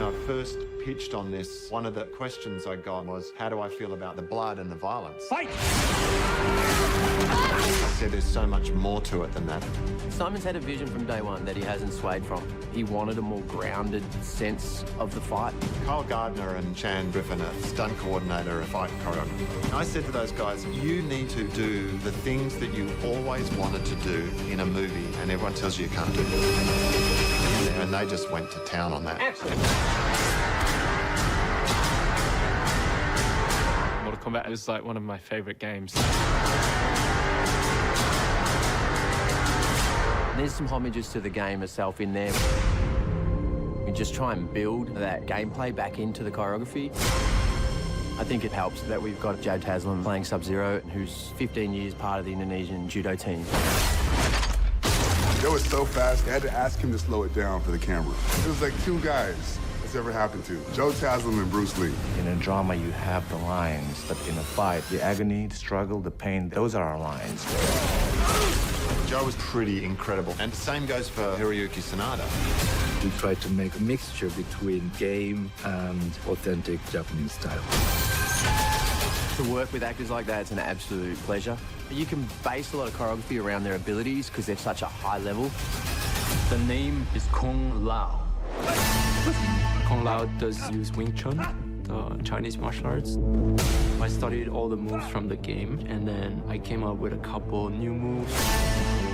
When I first pitched on this, one of the questions I got was, how do I feel about the blood and the violence? Fight! I said there's so much more to it than that. Simon's had a vision from day one that he hasn't swayed from. He wanted a more grounded sense of the fight. Kyle Gardner and Chan Griffin, a stunt coordinator, a fight choreographer. I said to those guys, you need to do the things that you always wanted to do in a movie and everyone tells you can't do. And they just went to town on that. Excellent. Mortal Kombat is like one of my favorite games. There's some homages to the game itself in there. We just try and build that gameplay back into the choreography. I think it helps that we've got Jade Taslim playing Sub-Zero, who's 15 years part of the Indonesian judo team. It was so fast, I had to ask him to slow it down for the camera. It was like two guys it's ever happened to. Joe Taslim and Bruce Lee. In a drama, you have the lines, but in a fight, the agony, the struggle, the pain, those are our lines. Joe was pretty incredible. And the same goes for Hiroyuki Sanada. We tried to make a mixture between game and authentic Japanese style. To work with actors like that, it's an absolute pleasure. You can base a lot of choreography around their abilities because they're such a high level. The name is Kung Lao. Kung Lao does use Wing Chun, the Chinese martial arts. I studied all the moves from the game, and then I came up with a couple new moves.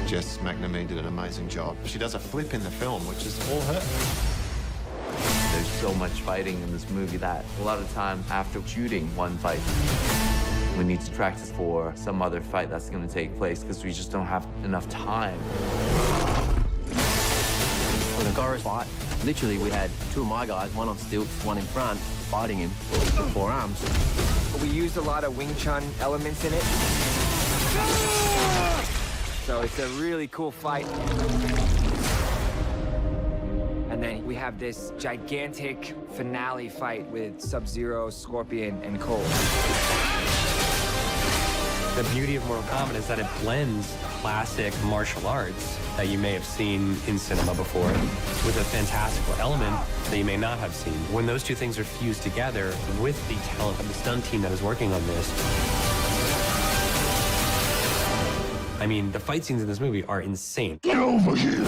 Jess McNamee did an amazing job. She does a flip in the film, which is all her. There's so much fighting in this movie that a lot of times after shooting one fight, we need to practice for some other fight that's going to take place because we just don't have enough time. For the Goris fight, literally we had two of my guys, one on stilts, one in front, fighting him with forearms. We used a lot of Wing Chun elements in it. So it's a really cool fight. And then we have this gigantic finale fight with Sub-Zero, Scorpion, and Cole. The beauty of Mortal Kombat is that it blends classic martial arts that you may have seen in cinema before with a fantastical element that you may not have seen. When those two things are fused together with the talent of the stunt team that is working on this, I mean, the fight scenes in this movie are insane. Get over here!